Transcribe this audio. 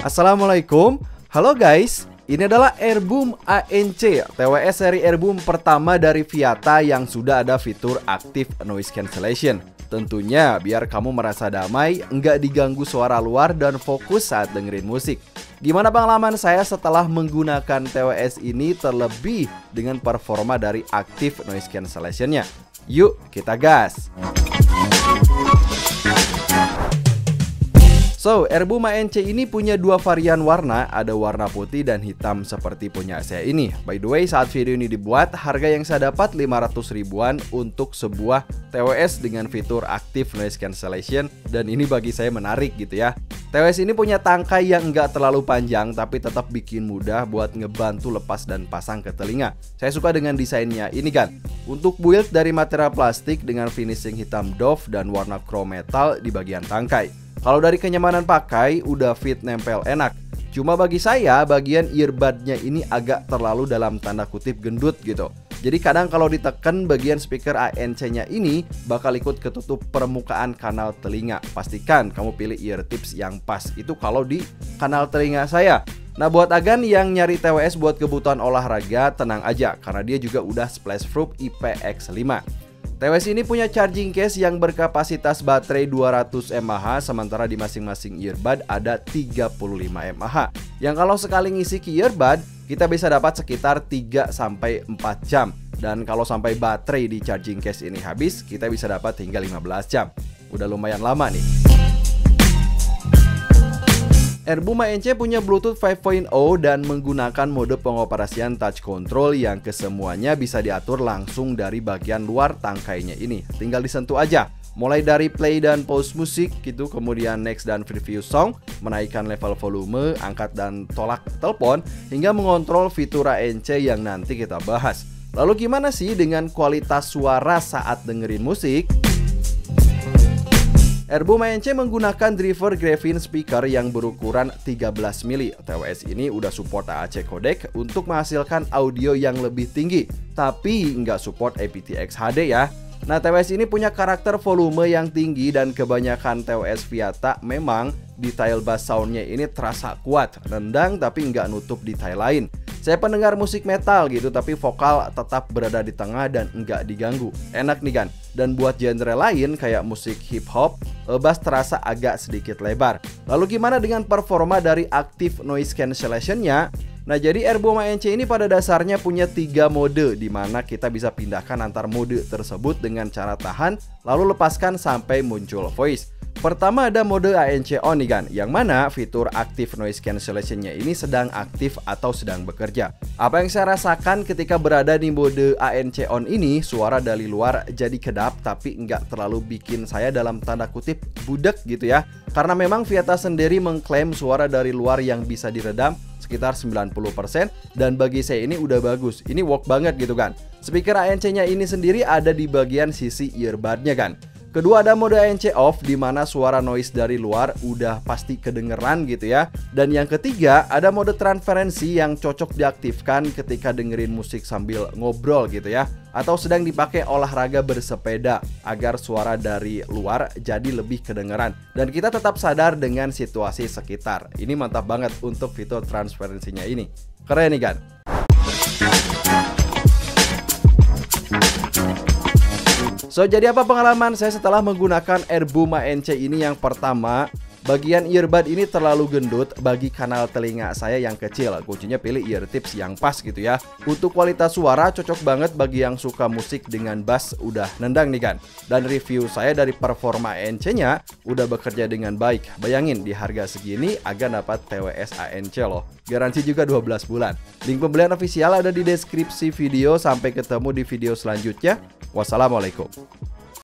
Assalamualaikum, halo guys. Ini adalah Airboom ANC, TWS seri Airboom pertama dari Viata yang sudah ada fitur Active Noise Cancellation. Tentunya biar kamu merasa damai, nggak diganggu suara luar dan fokus saat dengerin musik. Gimana pengalaman saya setelah menggunakan TWS ini terlebih dengan performa dari Active Noise Cancellation-nya? Yuk kita gas! So, Airboom ANC ini punya dua varian warna, ada warna putih dan hitam seperti punya saya ini. By the way, saat video ini dibuat, harga yang saya dapat 500 ribuan untuk sebuah TWS dengan fitur Active Noise Cancellation, dan ini bagi saya menarik gitu ya. TWS ini punya tangkai yang nggak terlalu panjang tapi tetap bikin mudah buat ngebantu lepas dan pasang ke telinga. Saya suka dengan desainnya ini kan. Untuk build dari material plastik dengan finishing hitam doff dan warna chrome metal di bagian tangkai. Kalau dari kenyamanan pakai, udah fit nempel enak. Cuma bagi saya, bagian earbudnya ini agak terlalu dalam tanda kutip gendut gitu. Jadi kadang kalau ditekan bagian speaker ANC-nya ini bakal ikut ketutup permukaan kanal telinga. Pastikan kamu pilih ear tips yang pas. Itu kalau di kanal telinga saya. Nah, buat agan yang nyari TWS buat kebutuhan olahraga, tenang aja karena dia juga udah splashproof IPX5. TWS ini punya charging case yang berkapasitas baterai 200 mAh, sementara di masing-masing earbud ada 35 mAh. Yang kalau sekali ngisi ke earbud, kita bisa dapat sekitar 3-4 jam. Dan kalau sampai baterai di charging case ini habis, kita bisa dapat hingga 15 jam. Udah lumayan lama nih. Airboom ANC punya Bluetooth 5.0 dan menggunakan mode pengoperasian touch control yang kesemuanya bisa diatur langsung dari bagian luar tangkainya ini. Tinggal disentuh aja. Mulai dari play dan pause musik gitu, kemudian next dan preview song, menaikkan level volume, angkat dan tolak telepon, hingga mengontrol fitur ANC yang nanti kita bahas. Lalu gimana sih dengan kualitas suara saat dengerin musik? Airboom ANC menggunakan driver Graphene speaker yang berukuran 13 mili. TWS ini udah support AAC codec untuk menghasilkan audio yang lebih tinggi, tapi nggak support aptX HD ya. Nah, TWS ini punya karakter volume yang tinggi dan kebanyakan TWS Viata memang detail bass soundnya ini terasa kuat, rendang tapi nggak nutup detail lain. Saya pendengar musik metal gitu, tapi vokal tetap berada di tengah dan nggak diganggu. Enak nih kan? Dan buat genre lain kayak musik hip hop, bass terasa agak sedikit lebar. Lalu gimana dengan performa dari Active Noise Cancellation-nya? Nah, jadi Airboom ANC ini pada dasarnya punya 3 mode, di mana kita bisa pindahkan antar mode tersebut dengan cara tahan, lalu lepaskan sampai muncul voice. Pertama ada mode ANC on nih kan, yang mana fitur Active Noise Cancellation-nya ini sedang aktif atau sedang bekerja. Apa yang saya rasakan ketika berada di mode ANC on ini, suara dari luar jadi kedap tapi nggak terlalu bikin saya dalam tanda kutip budek gitu ya. Karena memang Viata sendiri mengklaim suara dari luar yang bisa diredam sekitar 90% dan bagi saya ini udah bagus. Ini work banget gitu kan. Speaker ANC-nya ini sendiri ada di bagian sisi earbud-nya kan. Kedua ada mode ANC off di mana suara noise dari luar udah pasti kedengeran gitu ya. Dan yang ketiga ada mode transferensi yang cocok diaktifkan ketika dengerin musik sambil ngobrol gitu ya, atau sedang dipakai olahraga bersepeda agar suara dari luar jadi lebih kedengeran dan kita tetap sadar dengan situasi sekitar. Ini mantap banget untuk fitur transferensinya ini. Keren nih kan? So, jadi apa pengalaman saya setelah menggunakan Airboom ANC ini? Yang pertama, bagian earbud ini terlalu gendut bagi kanal telinga saya yang kecil. Kuncinya pilih ear tips yang pas gitu ya. Untuk kualitas suara cocok banget bagi yang suka musik dengan bass udah nendang nih kan. Dan review saya dari performa ANC-nya udah bekerja dengan baik. Bayangin di harga segini agak dapat TWS ANC loh. Garansi juga 12 bulan. Link pembelian official ada di deskripsi video. Sampai ketemu di video selanjutnya. Wassalamualaikum.